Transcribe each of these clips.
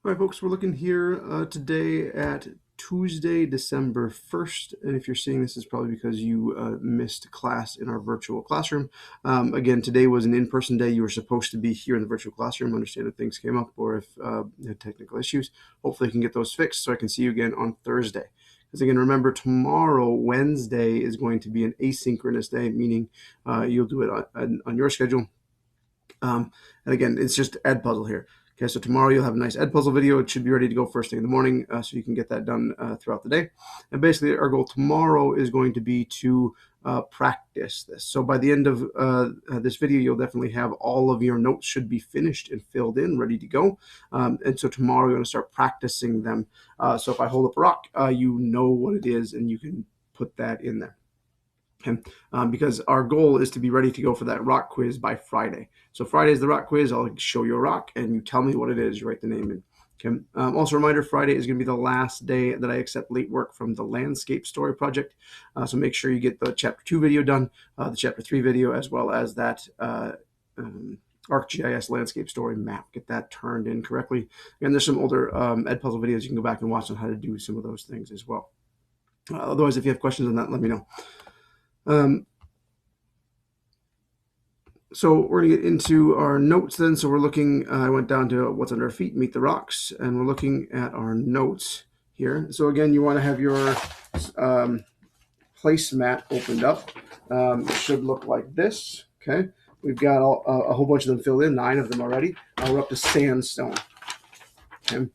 All right, folks, we're looking here today at Tuesday, December 1st. And if you're seeing this, it's probably because you missed class in our virtual classroom. Again, today was an in-person day. You were supposed to be here in the virtual classroom. Understand if things came up or if you had technical issues. Hopefully, I can get those fixed so I can see you again on Thursday. Because again, remember, tomorrow, Wednesday, is going to be an asynchronous day, meaning you'll do it on your schedule. And again, it's just Edpuzzle here. Okay, so tomorrow you'll have a nice Edpuzzle video. It should be ready to go first thing in the morning, so you can get that done throughout the day. And basically, our goal tomorrow is going to be to practice this. So by the end of this video, you'll definitely have all of your notes should be finished and filled in, ready to go. And so tomorrow you're going to start practicing them. So if I hold up a rock, you know what it is, and you can put that in there. Okay. Because our goal is to be ready to go for that rock quiz by Friday. So Friday is the rock quiz. I'll show you a rock and you tell me what it is. You write the name in. Okay. Also, a reminder, Friday is going to be the last day that I accept late work from the Landscape Story Project. So make sure you get the Chapter 2 video done, the Chapter 3 video, as well as that ArcGIS Landscape Story map. Get that turned in correctly. And there's some older Edpuzzle videos you can go back and watch on how to do some of those things as well. Otherwise, if you have questions on that, let me know. So we're going to get into our notes then. So we're looking, I went down to what's under our feet, meet the rocks, and we're looking at our notes here. So again, you want to have your placemat opened up. It should look like this. Okay. We've got a whole bunch of them filled in, 9 of them already. We're up to sandstone. Okay.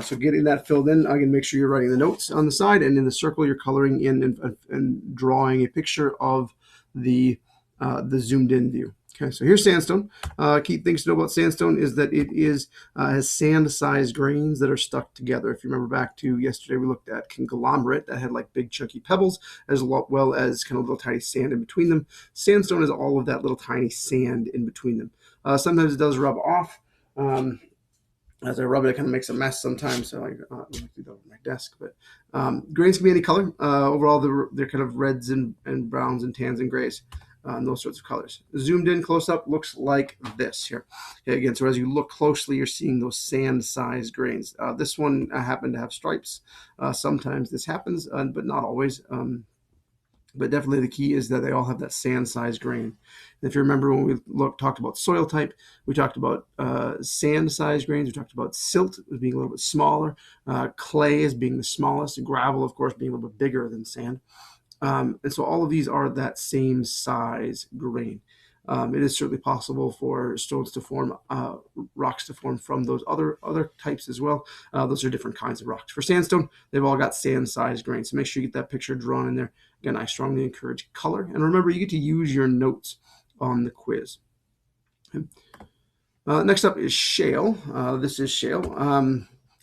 So getting that filled in, again, make sure you're writing the notes on the side, and in the circle you're coloring in and drawing a picture of the zoomed in view. Okay, so here's sandstone. Key things to know about sandstone is that it has sand-sized grains that are stuck together. If you remember back to yesterday, we looked at conglomerate that had like big chunky pebbles, as well as kind of little tiny sand in between them. Sandstone is all of that little tiny sand in between them. Sometimes it does rub off. As I rub it, it kind of makes a mess sometimes. So I do that on my desk. But grains can be any color. Overall, they're kind of reds and browns and tans and grays. And those sorts of colors. Zoomed in close up looks like this here. Okay, again, so as you look closely, you're seeing those sand-sized grains. This one happened to have stripes. Sometimes this happens, but not always. But definitely the key is that they all have that sand-sized grain. And if you remember when we talked about soil type, we talked about sand-sized grains. We talked about silt as being a little bit smaller, clay as being the smallest, gravel, of course, being a little bit bigger than sand. And so all of these are that same size grain. It is certainly possible for stones to form, rocks to form from those other types as well. Those are different kinds of rocks. For sandstone, they've all got sand-sized grains. So make sure you get that picture drawn in there. Again, I strongly encourage color. And remember, you get to use your notes on the quiz. Okay. Next up is shale. This is shale.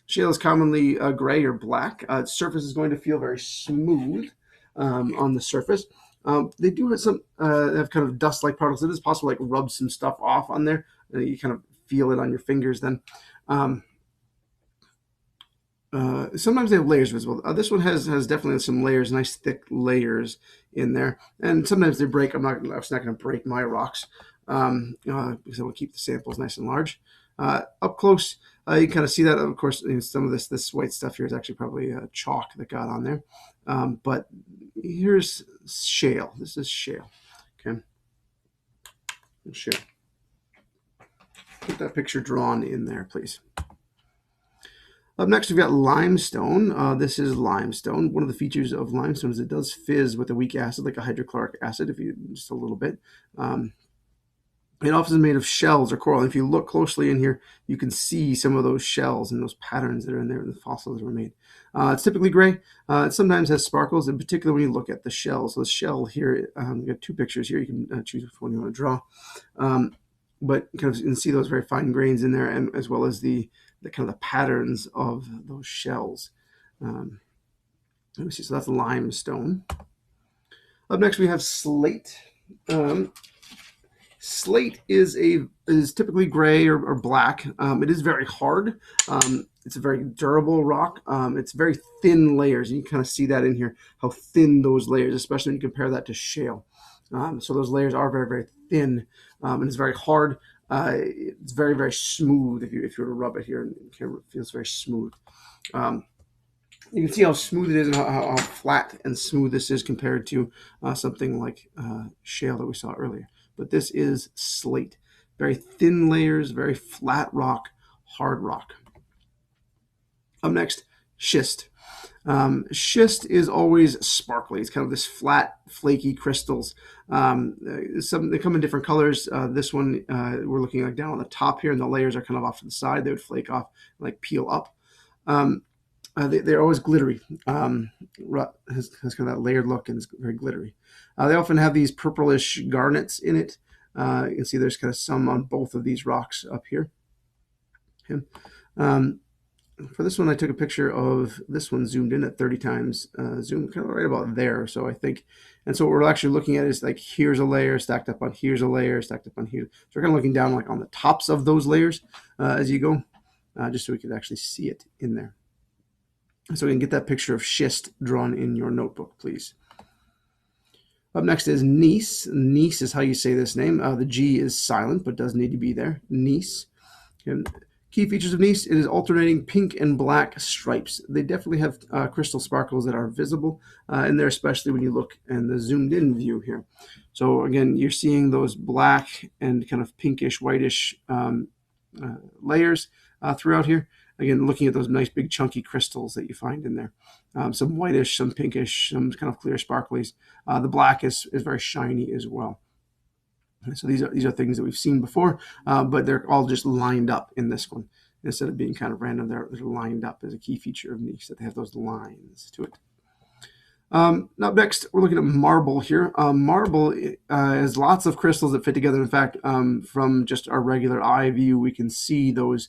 Shale is commonly gray or black. Its surface is going to feel very smooth on the surface. They do have some have kind of dust-like particles. It is possible like rub some stuff off on there. You kind of feel it on your fingers then. Sometimes they have layers visible. This one has definitely some layers, nice thick layers in there. And sometimes they break. I'm not going to break my rocks because I will keep the samples nice and large. Up close, you can kind of see that. Of course, some of this white stuff here is actually probably chalk that got on there. But here's shale. This is shale. Okay. Shale. Get that picture drawn in there, please. Up next, we've got limestone. This is limestone. One of the features of limestone is it does fizz with a weak acid, like a hydrochloric acid, if you just a little bit. It often is made of shells or coral. And if you look closely in here, you can see some of those shells and those patterns that are in there, the fossils that were made. It's typically gray. It sometimes has sparkles, in particular when you look at the shells. So the shell here, you got 2 pictures here. You can choose which one you want to draw. But kind of you can see those very fine grains in there, and as well as the kind of the patterns of those shells. Let me see. So that's limestone. Up next, we have slate. Slate is typically gray or black. It is very hard. It's a very durable rock. It's very thin layers. And you kind of see that in here, how thin those layers, especially when you compare that to shale. So those layers are very, very thin, and it's very hard. It's very, very smooth if you were to rub it here, and it feels very smooth. Um, you can see how smooth it is and how flat and smooth this is compared to something like shale that we saw earlier. But this is slate. Very thin layers, very flat rock, hard rock. Up next, schist. Schist is always sparkly. It's kind of this flat, flaky crystals. They come in different colors. This one we're looking like down on the top here, and the layers are kind of off to the side. They would flake off, like peel up. They're always glittery. Has kind of that layered look and it's very glittery. They often have these purplish garnets in it. You can see there's kind of some on both of these rocks up here. Okay. For this one, I took a picture of this one zoomed in at 30 times zoom, kind of right about there. So I think, and so what we're actually looking at is like here's a layer stacked up on here's a layer stacked up on here. So we're kind of looking down like on the tops of those layers as you go, just so we could actually see it in there. So we can get that picture of schist drawn in your notebook, please. Up next is gneiss. Gneiss is how you say this name. The G is silent, but does need to be there. Gneiss. Okay. Key features of gneiss, it is alternating pink and black stripes. They definitely have crystal sparkles that are visible in there, especially when you look in the zoomed in view here. So again, you're seeing those black and kind of pinkish, whitish layers throughout here. Again, looking at those nice big chunky crystals that you find in there. Some whitish, some pinkish, some kind of clear sparklies. The black is very shiny as well. So these are things that we've seen before, but they're all just lined up in this one. Instead of being kind of random, they're lined up as a key feature of gneiss, that they have those lines to it. Now next, we're looking at marble here. Marble has lots of crystals that fit together. In fact, from just our regular eye view, we can see those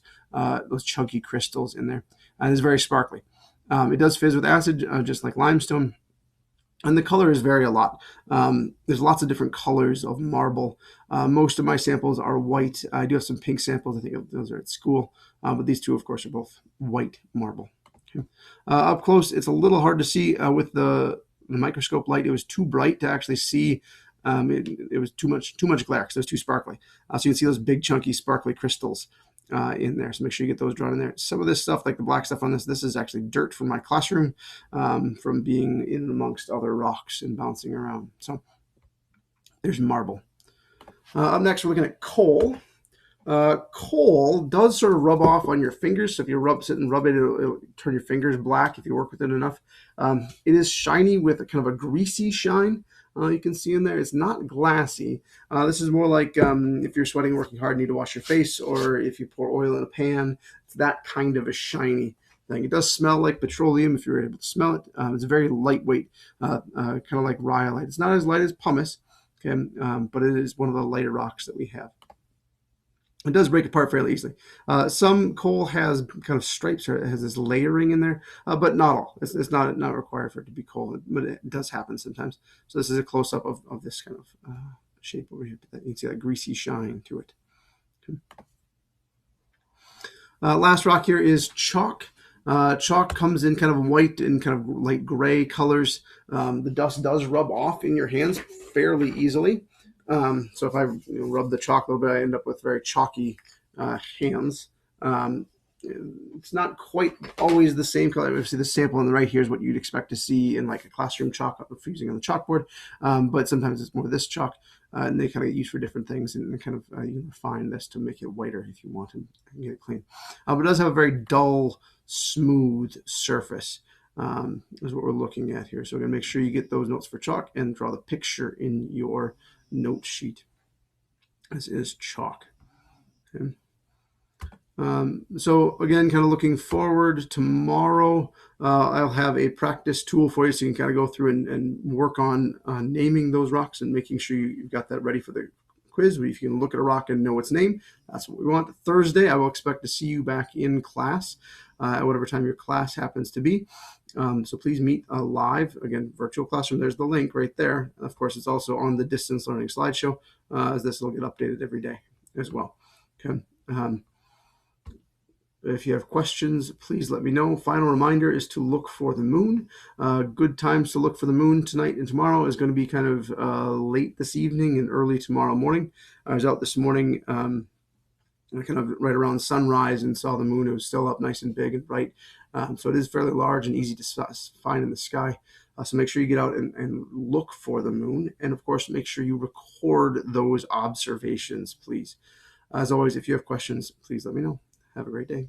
chunky crystals in there. And it's very sparkly. It does fizz with acid, just like limestone. And the colors vary a lot. There's lots of different colors of marble. Most of my samples are white. I do have some pink samples. I think those are at school. But these two, of course, are both white marble. Okay. Up close, it's a little hard to see with the microscope light. It was too bright to actually see. It was too much glare because it was too sparkly. So you can see those big, chunky, sparkly crystals in there. So make sure you get those drawn in there. Some of this stuff, like the black stuff on this is actually dirt from my classroom from being in amongst other rocks and bouncing around. So there's marble. Up next, we're looking at coal. Coal does sort of rub off on your fingers. So if you sit and rub it, it'll turn your fingers black if you work with it enough. It is shiny with a kind of a greasy shine. You can see in there. It's not glassy. This is more like if you're sweating, working hard, need to wash your face, or if you pour oil in a pan. It's that kind of a shiny thing. It does smell like petroleum if you're able to smell it. It's very lightweight, kind of like rhyolite. It's not as light as pumice, okay, but it is one of the lighter rocks that we have. It does break apart fairly easily. Some coal has kind of stripes, or it has this layering in there, but not all. It's not required for it to be coal, but it does happen sometimes. So this is a close-up of this kind of shape over here. You can see that greasy shine to it. Okay. Last rock here is chalk. Chalk comes in kind of white and kind of light gray colors. The dust does rub off in your hands fairly easily. So if I rub the chalk a little bit, I end up with very chalky hands. It's not quite always the same color. Obviously, the sample on the right here is what you'd expect to see in like a classroom chalk using on the chalkboard. But sometimes it's more this chalk, and they kind of use for different things, and kind of you can refine this to make it whiter if you want and get it clean. But it does have a very dull, smooth surface. Is what we're looking at here. So we're going to make sure you get those notes for chalk and draw the picture in your note sheet. This is chalk. Okay. So again, kind of looking forward, tomorrow I'll have a practice tool for you so you can kind of go through and work on naming those rocks and making sure you've got that ready for the quiz. If you can look at a rock and know its name, that's what we want. Thursday, I will expect to see you back in class at whatever time your class happens to be. So please meet live, again, virtual classroom. There's the link right there. Of course, it's also on the distance learning slideshow, as this will get updated every day as well. Okay. If you have questions, please let me know. Final reminder is to look for the moon. Good times to look for the moon tonight and tomorrow is going to be kind of late this evening and early tomorrow morning. I was out this morning kind of right around sunrise and saw the moon. It was still up nice and big and bright. So it is fairly large and easy to find in the sky. So make sure you get out and look for the moon. And of course, make sure you record those observations, please. As always, if you have questions, please let me know. Have a great day.